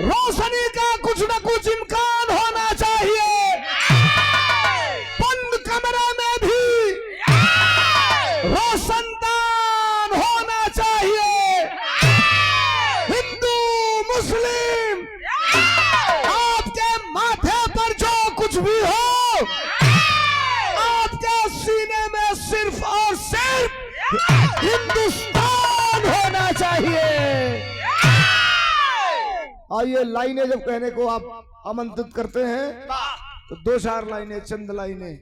रोशनी का कुछ न कुछ इम्कान होना चाहिए। बंद कमरे में भी रोशनदान होना चाहिए। हिंदू मुस्लिम आपके माथे पर जो कुछ भी हो, आपके सीने में सिर्फ और सिर्फ हिंदुस्तान होना चाहिए। आइए, लाइनें जब कहने को आप आमंत्रित करते हैं तो दो चार लाइनें, चंद लाइनें।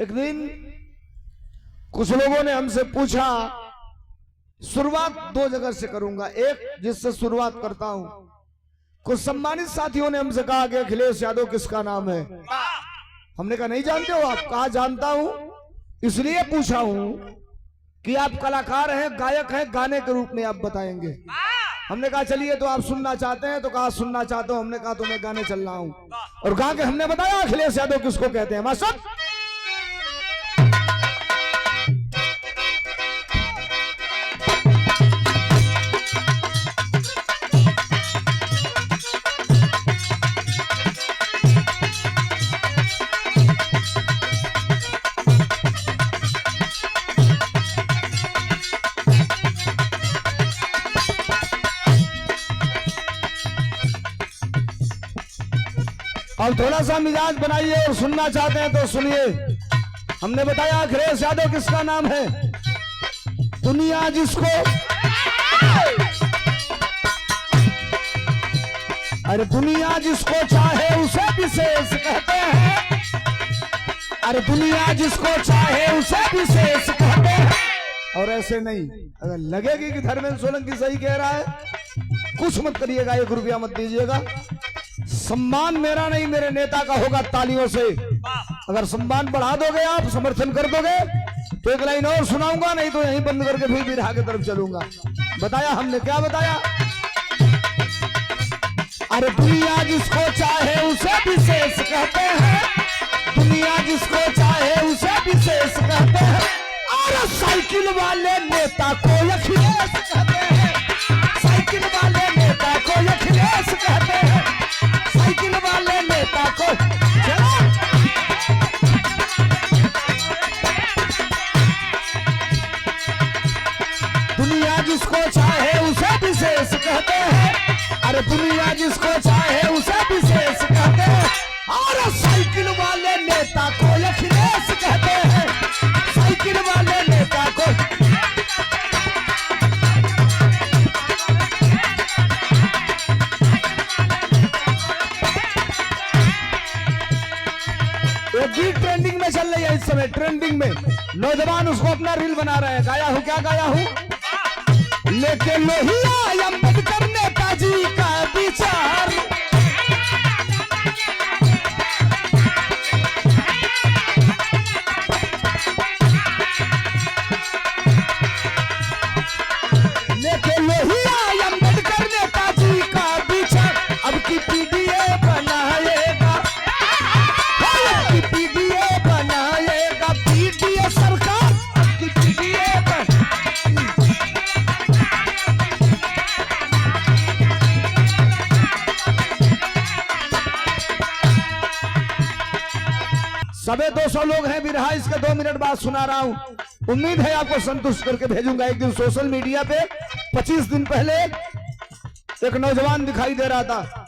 एक दिन कुछ लोगों ने हमसे पूछा, शुरुआत दो जगह से करूंगा। एक जिससे शुरुआत करता हूं, कुछ सम्मानित साथियों ने हमसे कहा कि अखिलेश यादव किसका नाम है। हमने कहा नहीं जानते हो आप। कहा जानता हूं, इसलिए पूछा हूं कि आप कलाकार हैं, गायक हैं, गाने के रूप में आप बताएंगे। हमने कहा चलिए, तो आप सुनना चाहते हैं? तो कहा सुनना चाहता हूं। हमने कहा तो मैं गाने चल रहा हूं, और गा के हमने बताया अखिलेश यादव किसको कहते हैं। मास्टर अब थोड़ा सा मिजाज बनाइए और सुनना चाहते हैं तो सुनिए। हमने बताया अखिलेश यादव किसका नाम है। दुनिया जिसको, अरे दुनिया जिसको चाहे उसे विशेष कहते हैं। अरे दुनिया जिसको चाहे उसे विशेष कहते हैं। और ऐसे नहीं, अगर लगेगी कि धर्मेंद्र सोलंकी सही कह रहा है, कुछ मत करिएगा, 1 रुपया मत दीजिएगा। सम्मान मेरा नहीं, मेरे नेता का होगा तालियों से। अगर सम्मान बढ़ा दोगे, आप समर्थन कर दोगे, तो एक लाइन और सुनाऊंगा, नहीं तो यहीं बंद करके फिर बिरहा की तरफ चलूंगा। बताया हमने, क्या बताया? अरे दुनिया जिसको चाहे उसे विशेष कहते हैं। दुनिया जिसको चाहे उसे विशेष कहते हैं। और साइकिल वाले नेता को अखिलेश कहते हैं। साइकिल वाले नेता को अखिलेश कहते हैं। साइकिल वाले नेता को, चलो दुनिया जिसको चाहे उसे विशेष कहते हैं। अरे दुनिया जिसको चाहे उसे विशेष कहते हैं। और साइकिल वाले नेता को अखिलेश कहते हैं। साइकिल वाले नेता को, गीत ट्रेंडिंग में चल रही है इस समय। ट्रेंडिंग में नौजवान उसको अपना रील बना रहे हैं। गाया हूं, क्या गाया हूं? लेके लोहिया अम्बेडकर नेताजी का विचार। लेके लोहिया अम्बेडकर नेताजी का विचार। अब की पीडीए बनाएगा, पीडीए बनाएगा, पीडीए सरकार की पीडीए सबे 200 लोग हैं बिरहा, इसके 2 मिनट बाद सुना रहा हूं। उम्मीद है आपको संतुष्ट करके भेजूंगा। एक दिन सोशल मीडिया पे 25 दिन पहले एक नौजवान दिखाई दे रहा था।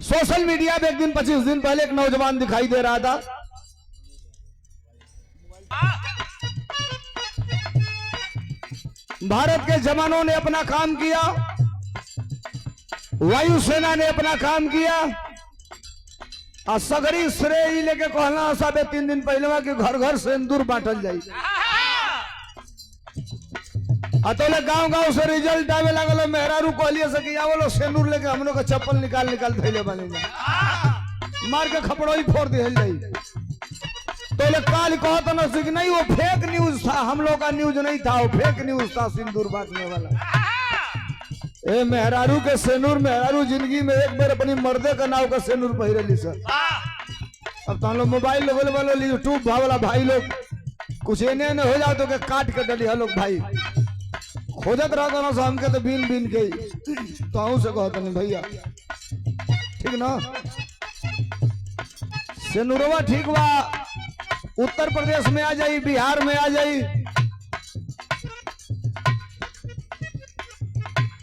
सोशल मीडिया पे एक दिन 25 दिन पहले एक नौजवान दिखाई दे रहा था। भारत के जवानों ने अपना काम किया, वायुसेना ने अपना काम किया, और सगरी श्रेय लेके कहना साबे 3 दिन पहले कि घर घर सिंदूर बांटल जाई। अतोले गांव गांव से रिजल्ट आवे लगल। मेहरारू कहलिए से कि आवलो सिंदूर लेके हम लोग का चप्पल निकाल निकाल थैले बने मार के खपड़ोई फोड़ दिहल जाई। तो ले काल कहत न कि नहीं, वो फेक न्यूज था, हम लोग का न्यूज नहीं था, वो फेक न्यूज था सिंदूर बांटने वाला। ए मेहरारू के सेनूर, मेहरारू जिंदगी में एक बार अपनी मर्दे का नाव का सेनूर पहिरली सर। अब तो हम लोग मोबाइल लोग वालों यूट्यूब वाला भाई लोग कुछ एने हो जाओ तो के काट के डली लोग भाई, खोजत रहा था ना शाम के तो बीन बीन के तो आऊं से कहता नहीं भैया ठीक ना सेनुरवा ठीक बा उत्तर प्रदेश में आ जाई बिहार में आ जाई।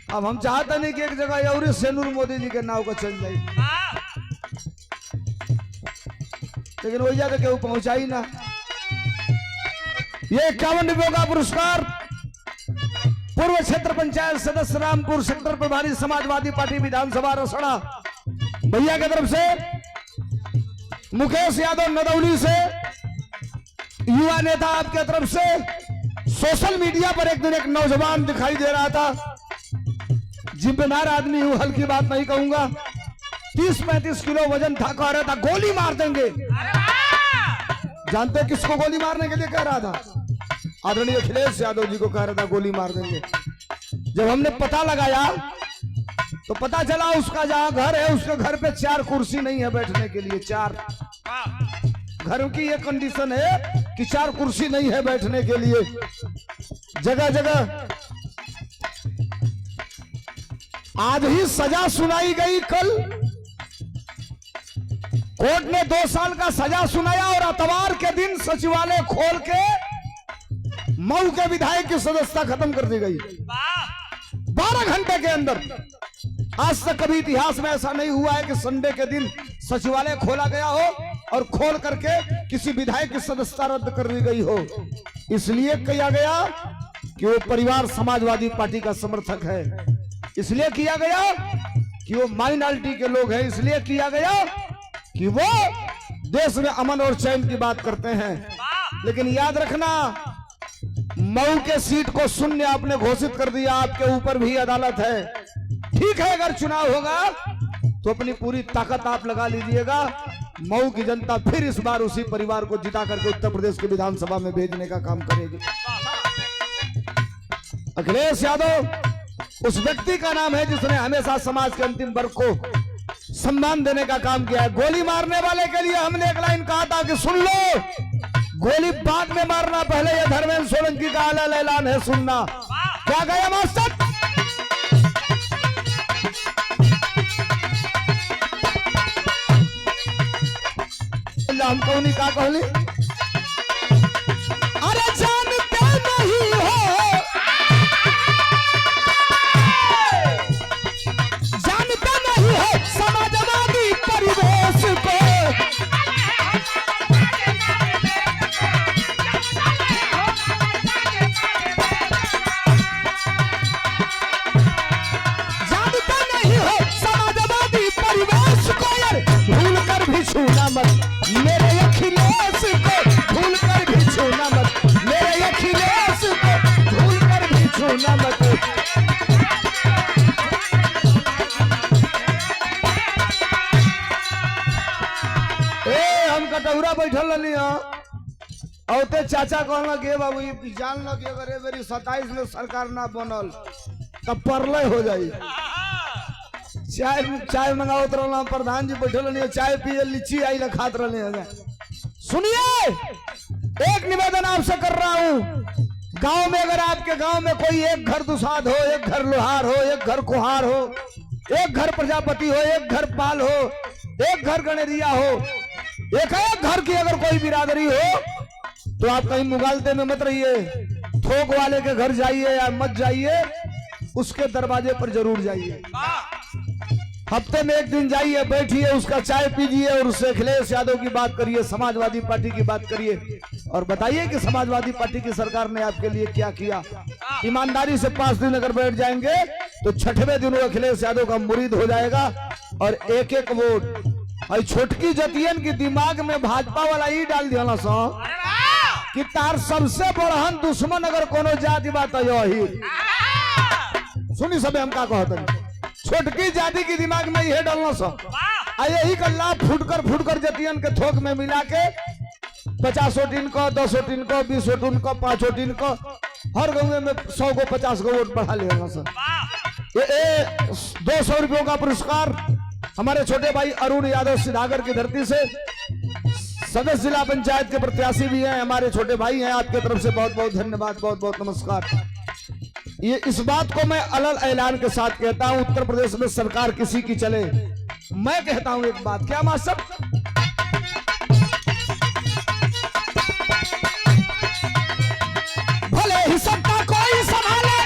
अब हम चाहते नहीं कि एक जगह और सेनूर मोदी जी के नाव का चल जाए लेकिन वही जाते केहू पहुंचा ही ना। ये 51 रुपयों का पुरस्कार पूर्व क्षेत्र पंचायत सदस्य रामपुर सेक्टर प्रभारी समाजवादी पार्टी विधानसभा रसड़ा भैया की तरफ से मुकेश यादव नदौली से युवा नेता आपके तरफ से। सोशल मीडिया पर एक दिन एक नौजवान दिखाई दे रहा था, जिम्मेदार आदमी हूं, हल्की बात नहीं कहूंगा, 30-35 किलो वजन था, कह रहा था गोली मार देंगे। जानते किसको गोली मारने के लिए कह रहा था? आदरणीय अखिलेश यादव जी को कह रहा था गोली मार देंगे। जब हमने पता लगाया तो पता चला उसका जहां घर है उसके घर पे 4 कुर्सी नहीं है बैठने के लिए। 4 घर की ये कंडीशन है कि 4 कुर्सी नहीं है बैठने के लिए। जगह जगह आज ही सजा सुनाई गई। कल कोर्ट ने 2 साल का सजा सुनाया और अतवार के दिन सचिवालय खोल के मऊ के विधायक की सदस्यता खत्म कर दी गई 12 घंटे के अंदर। आज तक कभी इतिहास में ऐसा नहीं हुआ है कि संडे के दिन सचिवालय खोला गया हो और खोल करके किसी विधायक की सदस्यता रद्द कर दी गई हो। इसलिए किया गया कि वो परिवार समाजवादी पार्टी का समर्थक है, इसलिए किया गया कि वो माइनॉरिटी के लोग हैं, इसलिए किया गया कि वो देश में अमन और चैन की बात करते हैं। लेकिन याद रखना मऊ के सीट को शून्य आपने घोषित कर दिया, आपके ऊपर भी अदालत है। ठीक है, अगर चुनाव होगा तो अपनी पूरी ताकत आप लगा लीजिएगा। मऊ की जनता फिर इस बार उसी परिवार को जिता करके उत्तर प्रदेश की विधानसभा में भेजने का काम करेगी। अखिलेश यादव उस व्यक्ति का नाम है जिसने हमेशा समाज के अंतिम वर्ग को सम्मान देने का काम किया है। गोली मारने वाले के लिए हमने एक लाइन कहा था कि सुन लो, गोली बाद में मारना, पहले ये धर्मेंद्र सोलंकी का ऐलान है सुनना। क्या गया मास्टर? हम कौन का कहली? अरे जानते नहीं हो, जानते नहीं हो समाजवादी परिवेश को। जानते नहीं हो समाजवादी परिवेश को, यार भूल कर भी छूना मत मेरे अखिलेश को, भूल कर भी छूना मत मेरे अखिलेश को, भूल कर भी छूना मत। हम कटौरा बैठल रही औते चाचा कहना के बाबू जान लो कि अगर मेरी 27 में सरकार ना बनल तब परलय हो जाई। चाय मंगावत रहना, प्रधान जी बैठल रही, चाय पिए लीची आई खात रहे। सुनिए, एक निवेदन आपसे कर रहा हूं, गांव में अगर आपके गांव में कोई एक घर दुसाध हो, एक घर लोहार हो, एक घर कुहार हो, एक घर प्रजापति हो, एक घर पाल हो, एक घर गणेरिया हो, एक घर की अगर कोई बिरादरी हो तो आप कहीं मुगालते में मत रहिए, थोक वाले के घर जाइए या मत जाइए, उसके दरवाजे पर जरूर जाइए। हफ्ते में एक दिन जाइए, बैठिए, उसका चाय पीजिए और उससे अखिलेश यादव की बात करिए, समाजवादी पार्टी की बात करिए और बताइए कि समाजवादी पार्टी की सरकार ने आपके लिए क्या किया। ईमानदारी से 5 दिन अगर बैठ जाएंगे तो 6वें दिन वो अखिलेश यादव का मुरीद हो जाएगा और एक वोट छोटकी जतियन की दिमाग में भाजपा वाला ही डाल दिया सो कि तार सबसे बड़हन दुश्मन अगर कोनो जाति बात यही सुनी सब हम का कहते, छोटकी जाति की दिमाग में यह डालना सो यही का लाभ फुटकर जतियन के थोक में मिला के 50 टीन को, 10 टीन को, 20 टीन को, 5 टीन को, हर गाँव में 100 को 50 को वोट बढ़ा लेना सर। ये 200 रुपयों का पुरस्कार हमारे छोटे भाई अरुण यादव सिद्धागर की धरती से, सदस्य जिला पंचायत के प्रत्याशी भी हैं, हमारे छोटे भाई हैं, आपके तरफ से बहुत बहुत धन्यवाद, बहुत बहुत नमस्कार। ये इस बात को मैं अलग ऐलान के साथ कहता हूं, उत्तर प्रदेश में सरकार किसी की चले, मैं कहता हूं एक बात, क्या मास्टर, भले ही सत्ता कोई संभाले,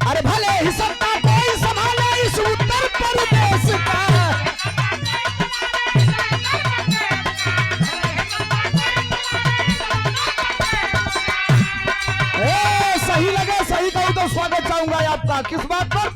अरे भले ही सत्ता कोई संभाले इस उत्तर प्रदेश का, सही लगे सही कहूं तो स्वागत चाहूंगा आपका। किस बात पर?